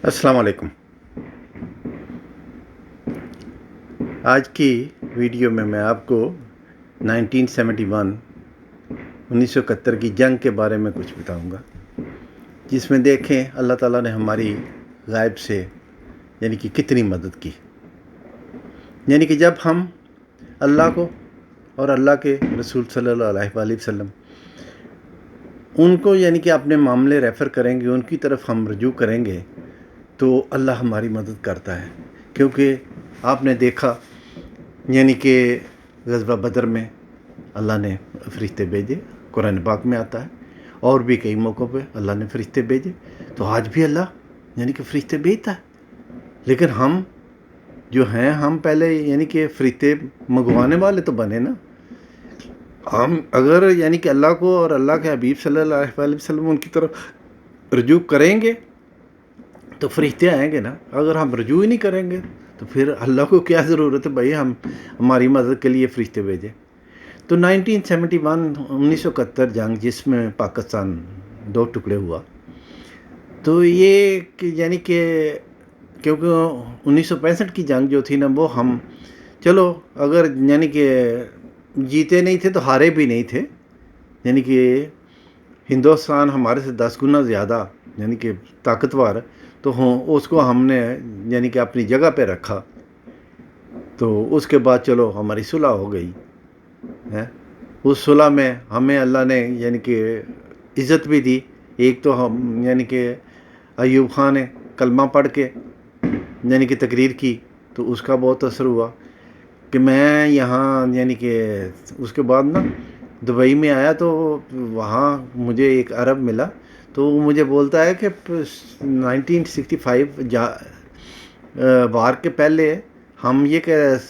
السلام علیکم۔ آج کی ویڈیو میں آپ کو 1971 کی جنگ کے بارے میں کچھ بتاؤں گا، جس میں دیکھیں اللہ تعالیٰ نے ہماری غائب سے یعنی کہ کتنی مدد کی۔ یعنی کہ جب ہم اللہ کو اور اللہ کے رسول صلی اللہ علیہ وآلہ وسلم ان کو یعنی کہ اپنے معاملے ریفر کریں گے، ان کی طرف ہم رجوع کریں گے تو اللہ ہماری مدد کرتا ہے۔ کیونکہ آپ نے دیکھا یعنی کہ غزوہ بدر میں اللہ نے فرشتے بھیجے، قرآن پاک میں آتا ہے، اور بھی کئی موقعوں پہ اللہ نے فرشتے بھیجے، تو آج بھی اللہ یعنی کہ فرشتے بھیجتا ہے۔ لیکن ہم جو ہیں، ہم پہلے یعنی کہ فرشتے منگوانے والے تو بنے نا۔ ہم اگر یعنی کہ اللہ کو اور اللہ کے حبیب صلی اللہ علیہ وسلم ان کی طرف رجوع کریں گے تو فرشتے آئیں گے نا۔ اگر ہم رجوع ہی نہیں کریں گے تو پھر اللہ کو کیا ضرورت ہے بھائی ہماری مدد کے لیے فرشتے بھیجے۔ تو 1971 جنگ، جس میں پاکستان دو ٹکڑے ہوا، تو یہ یعنی کہ کیونکہ 1965 کی جنگ جو تھی نا، وہ ہم چلو اگر یعنی کہ جیتے نہیں تھے تو ہارے بھی نہیں تھے۔ یعنی کہ ہندوستان ہمارے سے 10 گنا زیادہ یعنی کہ طاقتور، تو اس کو ہم نے یعنی کہ اپنی جگہ پہ رکھا۔ تو اس کے بعد چلو ہماری صلح ہو گئی ہے۔ اس صلح میں ہمیں اللہ نے یعنی کہ عزت بھی دی۔ ایک تو ہم یعنی کہ ایوب خان نے کلمہ پڑھ کے یعنی کہ تقریر کی، تو اس کا بہت اثر ہوا کہ میں یہاں یعنی کہ اس کے بعد نا دبئی میں آیا، تو وہاں مجھے ایک عرب ملا، تو وہ مجھے بولتا ہے کہ 1965 وار کے پہلے ہم یہ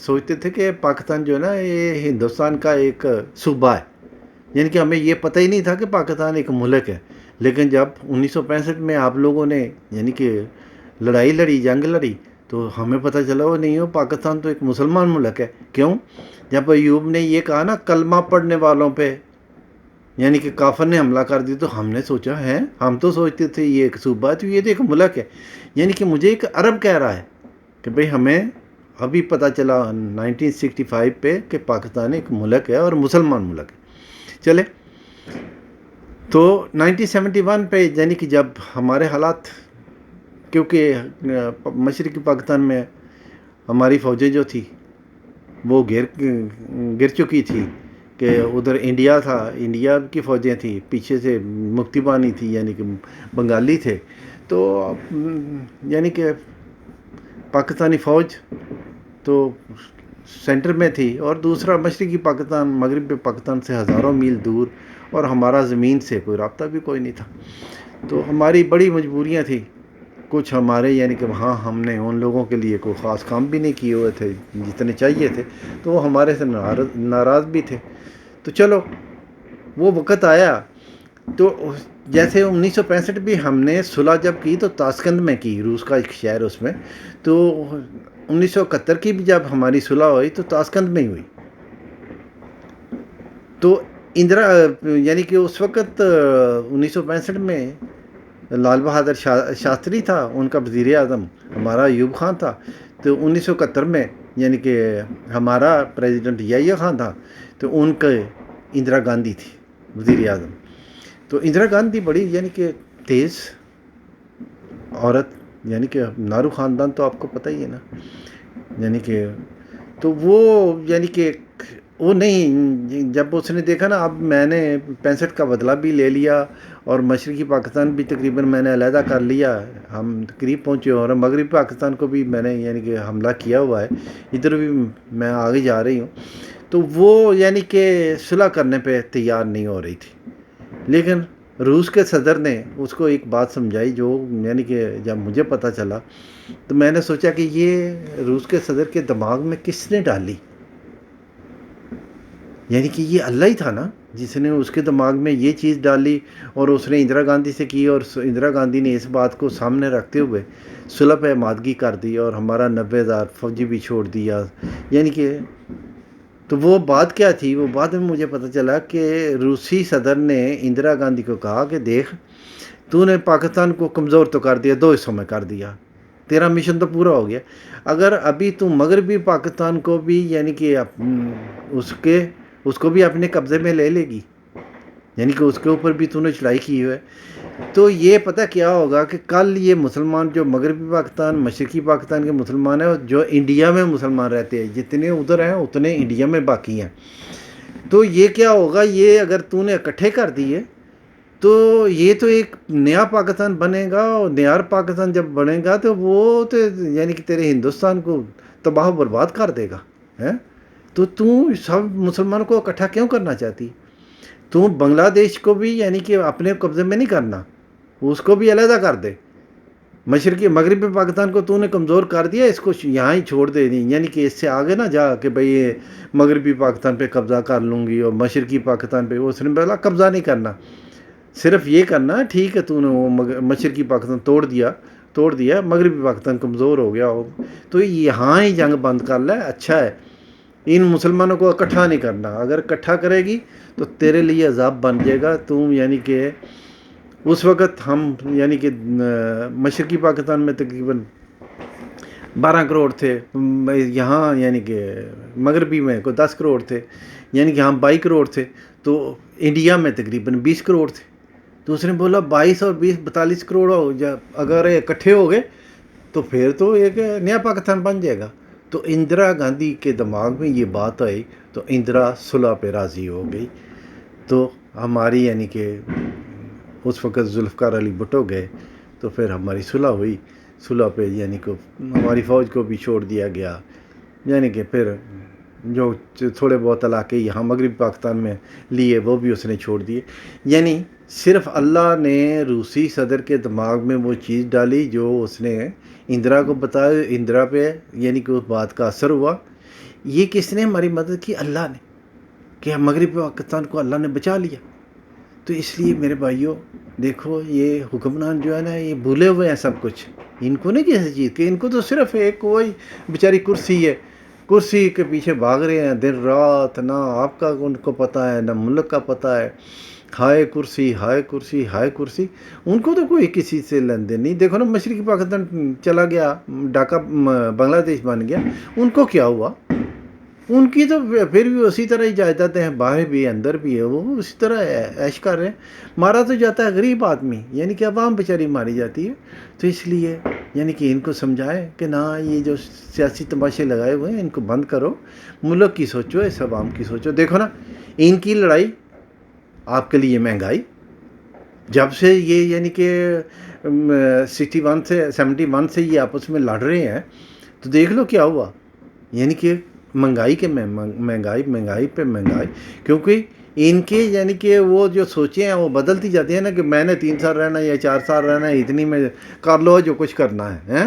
سوچتے تھے کہ پاکستان جو ہے نا، یہ ہندوستان کا ایک صوبہ ہے، یعنی کہ ہمیں یہ پتہ ہی نہیں تھا کہ پاکستان ایک ملک ہے۔ لیکن جب 1965 میں آپ لوگوں نے یعنی کہ لڑائی لڑی، جنگ لڑی، تو ہمیں پتہ چلا وہ نہیں ہو، پاکستان تو ایک مسلمان ملک ہے۔ کیوں؟ جب ایوب نے یہ کہا نا کلمہ پڑھنے والوں پہ یعنی کہ کافر نے حملہ کر دی، تو ہم نے سوچا ہے، ہم تو سوچتے تھے یہ ایک صوبہ ہے، تو یہ تو ایک ملک ہے۔ یعنی کہ مجھے ایک عرب کہہ رہا ہے کہ بھئی ہمیں ابھی پتہ چلا 1965 پہ کہ پاکستان ایک ملک ہے اور مسلمان ملک ہے۔ چلے تو 1971 پہ یعنی کہ جب ہمارے حالات، کیونکہ مشرقی پاکستان میں ہماری فوجیں جو تھی وہ گر چکی تھی، کہ ادھر انڈیا تھا، انڈیا کی فوجیں تھیں، پیچھے سے مکتی بانی تھی یعنی کہ بنگالی تھے، تو یعنی کہ پاکستانی فوج تو سینٹر میں تھی، اور دوسرا مشرقی پاکستان مغربی پاکستان سے ہزاروں میل دور، اور ہمارا زمین سے کوئی رابطہ بھی کوئی نہیں تھا۔ تو ہماری بڑی مجبوریاں تھیں کچھ ہمارے، یعنی کہ وہاں ہم نے ان لوگوں کے لیے کوئی خاص کام بھی نہیں کیے ہوئے تھے جتنے چاہیے تھے، تو وہ ہمارے سے ناراض بھی تھے۔ تو چلو وہ وقت آیا، تو جیسے 1965 بھی ہم نے صلح جب کی تو تاشقند میں کی، روس کا ایک شہر اس میں۔ تو 1971 کی بھی جب ہماری صلح ہوئی تو تاشقند میں ہی ہوئی۔ تو اندرا یعنی کہ اس وقت 1965 میں لال بہادر شاستری تھا، ان کا وزیر اعظم ہمارا ایوب خان تھا۔ تو 1971 میں یعنی کہ ہمارا پریزیڈنٹ یحییٰ خان تھا، تو ان کے اندرا گاندھی تھی وزیر اعظم۔ تو اندرا گاندھی بڑی یعنی کہ تیز عورت، یعنی کہ نہرو خاندان تو آپ کو پتہ ہی ہے نا، یعنی کہ تو وہ یعنی کہ وہ نہیں، جب اس نے دیکھا نا اب میں نے 65 کا بدلہ بھی لے لیا، اور مشرقی پاکستان بھی تقریباً میں نے علیحدہ کر لیا، ہم قریب پہنچے، اور مغربی پاکستان کو بھی میں نے یعنی کہ حملہ کیا ہوا ہے، ادھر بھی میں آگے جا رہی ہوں، تو وہ یعنی کہ صلح کرنے پہ تیار نہیں ہو رہی تھی۔ لیکن روس کے صدر نے اس کو ایک بات سمجھائی، جو یعنی کہ جب مجھے پتہ چلا تو میں نے سوچا کہ یہ روس کے صدر کے دماغ میں کس نے ڈالی، یعنی کہ یہ اللہ ہی تھا نا جس نے اس کے دماغ میں یہ چیز ڈالی، اور اس نے اندرا گاندھی سے کی، اور اندرا گاندھی نے اس بات کو سامنے رکھتے ہوئے صلح پہ آمادگی کر دی، اور ہمارا 90,000 فوجی بھی چھوڑ دیا۔ یعنی کہ تو وہ بات کیا تھی، وہ بعد میں مجھے پتہ چلا کہ روسی صدر نے اندرا گاندھی کو کہا کہ دیکھ تو نے پاکستان کو کمزور تو کر دیا، 2 حصوں میں کر دیا، تیرا مشن تو پورا ہو گیا۔ اگر ابھی تو مغربی پاکستان کو بھی یعنی کہ اس کو بھی اپنے قبضے میں لے لے گی، یعنی کہ اس کے اوپر بھی تو نے چڑھائی کی ہے، تو یہ پتہ کیا ہوگا کہ کل یہ مسلمان جو مغربی پاکستان مشرقی پاکستان کے مسلمان ہیں، جو انڈیا میں مسلمان رہتے ہیں، جتنے ادھر ہیں اتنے انڈیا میں باقی ہیں، تو یہ کیا ہوگا، یہ اگر تو نے اکٹھے کر دیے تو یہ تو ایک نیا پاکستان بنے گا، اور نیا پاکستان جب بنے گا تو وہ تو یعنی کہ تیرے ہندوستان کو تباہ و برباد کر دے گا، تو سب مسلمانوں کو اکٹھا کیوں کرنا چاہتی؟ تو بنگلہ دیش کو بھی یعنی کہ اپنے قبضے میں نہیں کرنا، اس کو بھی علیحدہ کر دے، مشرقی مغربی پاکستان کو تو نے کمزور کر دیا، اس کو یہاں ہی چھوڑ دے، یعنی کہ اس سے آگے نہ جا کہ بھئی یہ مغربی پاکستان پہ قبضہ کر لوں گی اور مشرقی پاکستان پہ، اس نے پہلا قبضہ نہیں کرنا، صرف یہ کرنا ٹھیک ہے تو نے وہ مشرقی پاکستان توڑ دیا، مغربی پاکستان کمزور ہو گیا ہو تو یہاں ہی جنگ بند کر لے، اچھا ہے، ان مسلمانوں کو اکٹھا نہیں کرنا، اگر اکٹھا کرے گی تو تیرے لیے عذاب بن جائے گا، تم یعنی کہ اس وقت ہم یعنی کہ مشرقی پاکستان میں تقریباً 12 کروڑ تھے، یہاں یعنی کہ مغربی میں کوئی 10 کروڑ تھے، یعنی کہ ہم 22 کروڑ تھے، تو انڈیا میں تقریباً 20 کروڑ تھے، تو اس نے بولا 22 اور 20 42 کروڑ ہو اگر اکٹھے ہو گئے تو پھر تو ایک نیا پاکستان بن جائے گا۔ تو اندرا گاندھی کے دماغ میں یہ بات آئی تو اندرا صلح پہ راضی ہو گئی، تو ہماری یعنی کہ اس وقت ذوالفقار علی بھٹو گئے تو پھر ہماری صلح ہوئی، صلح پہ یعنی کہ ہماری فوج کو بھی چھوڑ دیا گیا، یعنی کہ پھر جو تھوڑے بہت علاقے یہاں مغربی پاکستان میں لیے وہ بھی اس نے چھوڑ دیے، یعنی صرف اللہ نے روسی صدر کے دماغ میں وہ چیز ڈالی جو اس نے اندرا کو بتایا، اندرا پہ یعنی کہ اس بات کا اثر ہوا۔ یہ کس نے ہماری مدد کی؟ اللہ نے، کہ مغربی پاکستان کو اللہ نے بچا لیا۔ تو اس لیے میرے بھائیوں دیکھو، یہ حکمران جو ہے نا، یہ بھولے ہوئے ہیں سب کچھ، ان کو نہیں کسی چیز کہ ان کو تو صرف ایک وہی بیچاری کرسی ہے، کرسی کے پیچھے بھاگ رہے ہیں دن رات، نہ آپ کا ان کو پتہ ہے نہ ملک کا پتہ ہے، ہائے کرسی ہائے کرسی ہائے کرسی، ان کو تو کوئی کسی سے لین دین نہیں۔ دیکھو نا، مشرقی پاکستان چلا گیا، ڈھاکہ بنگلہ دیش بن گیا، ان کو کیا ہوا؟ ان کی تو پھر بھی اسی طرح ہی جائیدادیں ہیں، باہر بھی اندر بھی ہے، وہ اسی طرح عیش کر رہے ہیں۔ مارا تو جاتا ہے غریب آدمی، یعنی کہ عوام بیچاری ماری جاتی ہے۔ تو اس لیے یعنی کہ ان کو سمجھائیں کہ نہ، یہ جو سیاسی تماشے لگائے ہوئے ہیں ان کو بند کرو، ملک کی سوچو، اس عوام کی سوچو۔ دیکھو نا، ان کی لڑائی آپ کے لیے مہنگائی، جب سے یہ یعنی کہ 71 سے یہ آپس میں لڑ رہے ہیں، تو دیکھ لو کیا ہوا، یعنی کہ مہنگائی پہ مہنگائی، کیونکہ ان کے یعنی کہ وہ جو سوچیں ہیں وہ بدلتی جاتی ہیں نا، کہ میں نے 3 سال رہنا یا 4 سال رہنا ہے، اتنی میں کر لو جو کچھ کرنا ہے،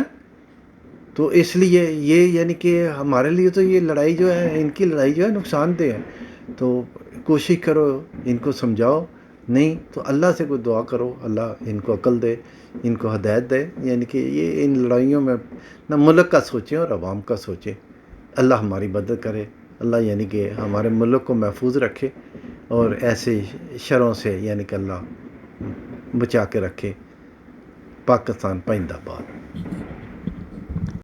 تو اس لیے یہ یعنی کہ ہمارے لیے تو یہ لڑائی جو ہے، ان کی لڑائی جو ہے نقصان دہ ہے۔ تو کوشش کرو ان کو سمجھاؤ، نہیں تو اللہ سے کوئی دعا کرو، اللہ ان کو عقل دے، ان کو ہدایت دے، یعنی کہ یہ ان لڑائیوں میں نہ ملک کا سوچیں اور عوام کا سوچیں۔ اللہ ہماری مدد کرے، اللہ یعنی کہ ہمارے ملک کو محفوظ رکھے اور ایسے شروں سے یعنی کہ اللہ بچا کے رکھے۔ پاکستان پائندہ باد۔